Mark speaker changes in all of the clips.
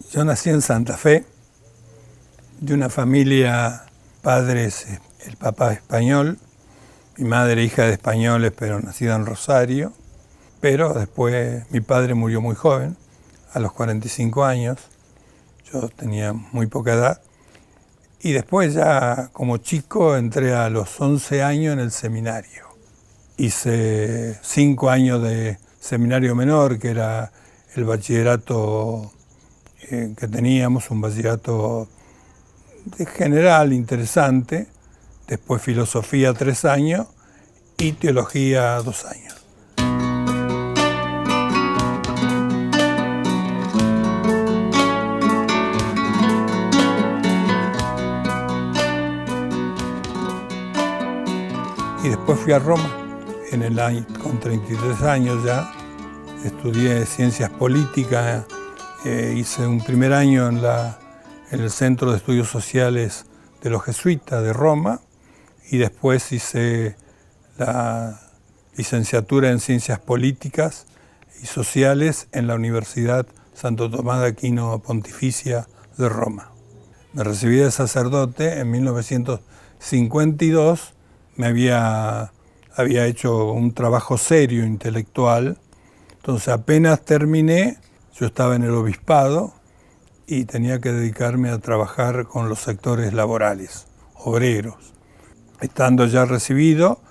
Speaker 1: Yo nací en Santa Fe, de una familia, padres, el papá español, mi madre hija de españoles pero nacida en Rosario, pero después mi padre murió muy joven, a los 45 años, yo tenía muy poca edad, y después ya como chico entré a los 11 años en el seminario. Hice 5 años de seminario menor, que era el bachillerato que teníamos, un bachillerato de general interesante, después filosofía 3 años y teología 2 años. Y después fui a Roma en el año, con 33 años ya, estudié ciencias políticas, hice un primer año en el Centro de Estudios Sociales de los Jesuitas de Roma y después hice la licenciatura en Ciencias Políticas y Sociales en la Universidad Santo Tomás de Aquino Pontificia de Roma. Me recibí de sacerdote en 1952, me había hecho un trabajo serio, intelectual, entonces apenas terminé, yo estaba en el obispado y tenía que dedicarme a trabajar con los sectores laborales, obreros. Estando ya recibido,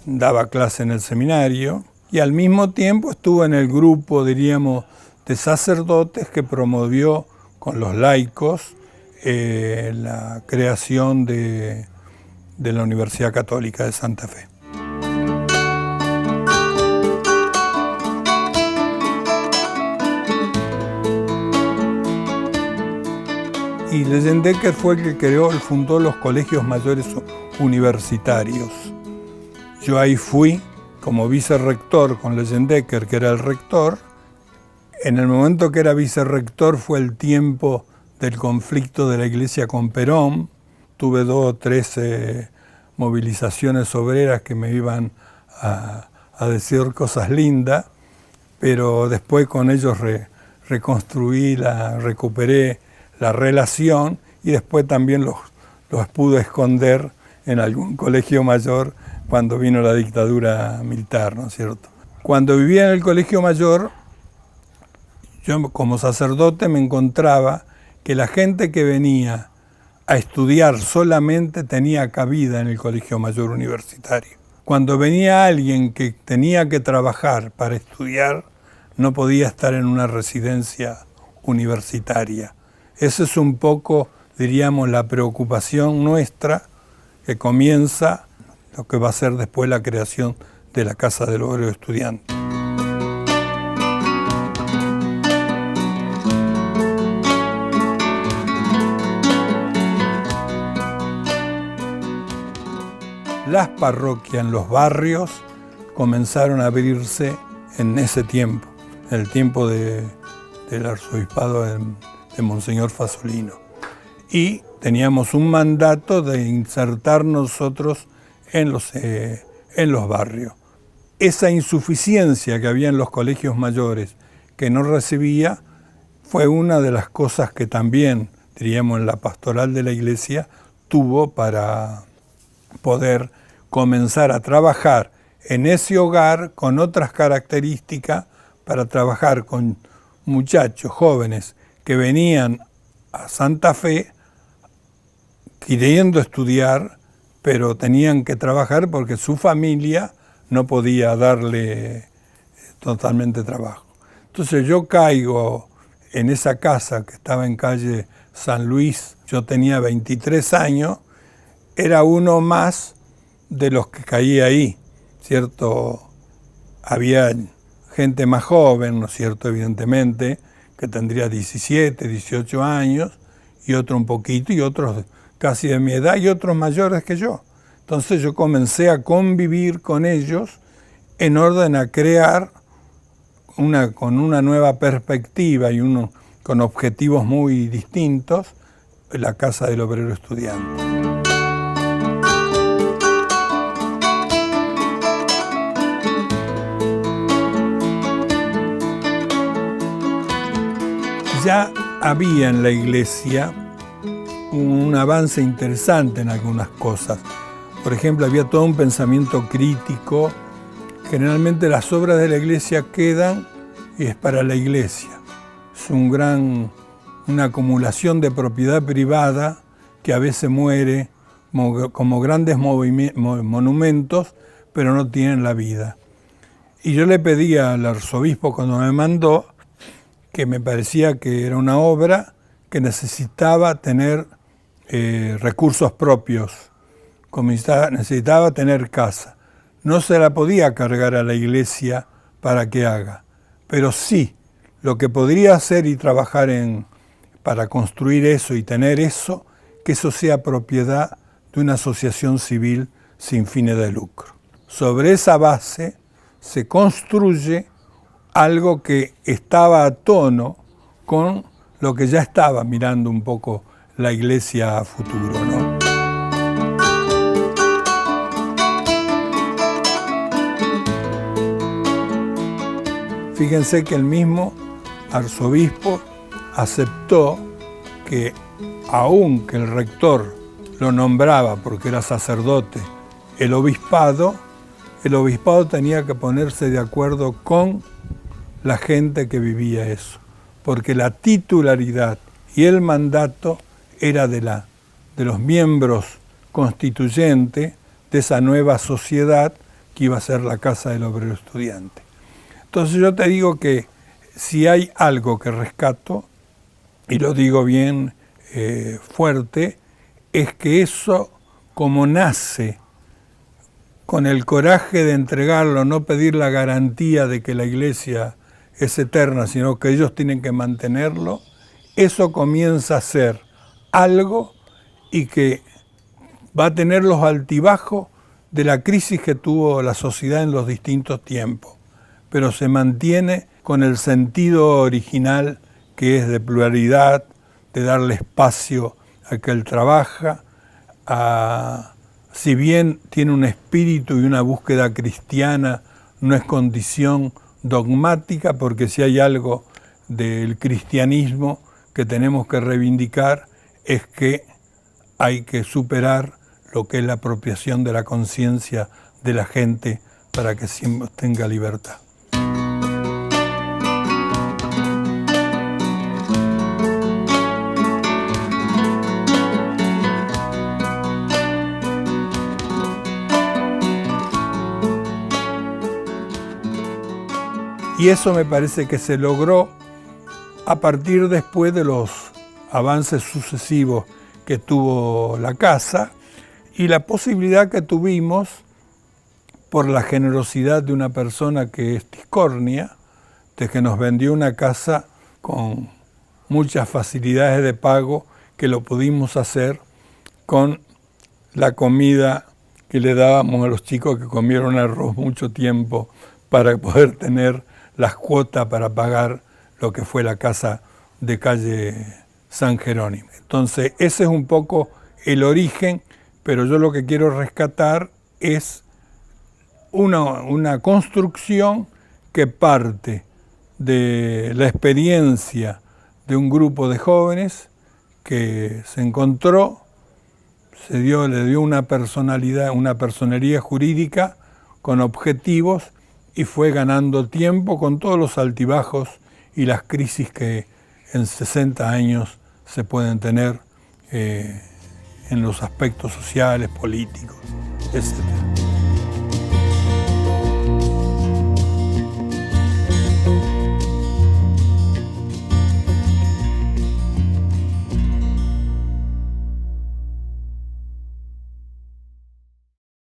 Speaker 1: daba clase en el seminario y al mismo tiempo estuve en el grupo, diríamos, de sacerdotes que promovió con los laicos la creación de la Universidad Católica de Santa Fe. Y Leyendecker fue el que fundó los colegios mayores universitarios. Yo ahí fui como vicerrector con Leyendecker, que era el rector. En el momento que era vicerrector fue el tiempo del conflicto de la Iglesia con Perón. Tuve 2 o 3 movilizaciones obreras que me iban a decir cosas lindas, pero después con ellos recuperé la relación y después también los pude esconder en algún colegio mayor cuando vino la dictadura militar, ¿no es cierto? Cuando vivía en el colegio mayor, yo como sacerdote me encontraba que la gente que venía a estudiar solamente tenía cabida en el colegio mayor universitario. Cuando venía alguien que tenía que trabajar para estudiar, no podía estar en una residencia universitaria. Esa es un poco, diríamos, la preocupación nuestra que comienza lo que va a ser después la creación de la Casa del Obrero Estudiante. Las parroquias en los barrios comenzaron a abrirse en ese tiempo, en el tiempo del arzobispado de Monseñor Fasolino. Y teníamos un mandato de insertar nosotros en los barrios. Esa insuficiencia que había en los colegios mayores que no recibía fue una de las cosas que también, diríamos, en la pastoral de la Iglesia tuvo para poder comenzar a trabajar en ese hogar con otras características, para trabajar con muchachos jóvenes que venían a Santa Fe queriendo estudiar, pero tenían que trabajar porque su familia no podía darle totalmente trabajo. Entonces yo caigo en esa casa que estaba en calle San Luis, yo tenía 23 años, era uno más de los que caía ahí, ¿cierto? Había gente más joven, ¿no es cierto?, evidentemente, que tendría 17, 18 años, y otro un poquito, y otros casi de mi edad, y otros mayores que yo. Entonces yo comencé a convivir con ellos en orden a crear con una nueva perspectiva y con objetivos muy distintos, la Casa del Obrero Estudiante. Ya había en la iglesia un avance interesante en algunas cosas. Por ejemplo, había todo un pensamiento crítico. Generalmente las obras de la iglesia quedan y es para la iglesia. Es una acumulación de propiedad privada que a veces muere como grandes monumentos, pero no tienen la vida. Y yo le pedí al arzobispo cuando me mandó que me parecía que era una obra que necesitaba tener recursos propios, necesitaba tener casa. No se la podía cargar a la iglesia para que haga, pero sí, lo que podría hacer y trabajar para construir eso y tener eso, que eso sea propiedad de una asociación civil sin fines de lucro. Sobre esa base se construye algo que estaba a tono con lo que ya estaba mirando un poco la iglesia a futuro, ¿no? Fíjense que el mismo arzobispo aceptó que, aunque el rector lo nombraba porque era sacerdote, el obispado tenía que ponerse de acuerdo con la gente que vivía eso, porque la titularidad y el mandato era de los miembros constituyentes de esa nueva sociedad que iba a ser la Casa del Obrero Estudiante. Entonces yo te digo que si hay algo que rescato, y lo digo bien fuerte, es que eso, como nace con el coraje de entregarlo, no pedir la garantía de que la iglesia es eterna, sino que ellos tienen que mantenerlo, eso comienza a ser algo y que va a tener los altibajos de la crisis que tuvo la sociedad en los distintos tiempos, pero se mantiene con el sentido original que es de pluralidad, de darle espacio a que él trabaja, si bien tiene un espíritu y una búsqueda cristiana, no es condición dogmática, porque si hay algo del cristianismo que tenemos que reivindicar es que hay que superar lo que es la apropiación de la conciencia de la gente para que siempre tenga libertad. Y eso me parece que se logró a partir después de los avances sucesivos que tuvo la casa y la posibilidad que tuvimos por la generosidad de una persona que es Tiscornia, de que nos vendió una casa con muchas facilidades de pago, que lo pudimos hacer con la comida que le dábamos a los chicos que comieron arroz mucho tiempo para poder tener las cuotas para pagar lo que fue la casa de calle San Jerónimo. Entonces, ese es un poco el origen, pero yo lo que quiero rescatar es una construcción que parte de la experiencia de un grupo de jóvenes que se encontró, le dio una personalidad, una personería jurídica con objetivos y fue ganando tiempo con todos los altibajos y las crisis que en 60 años se pueden tener en los aspectos sociales, políticos, etc.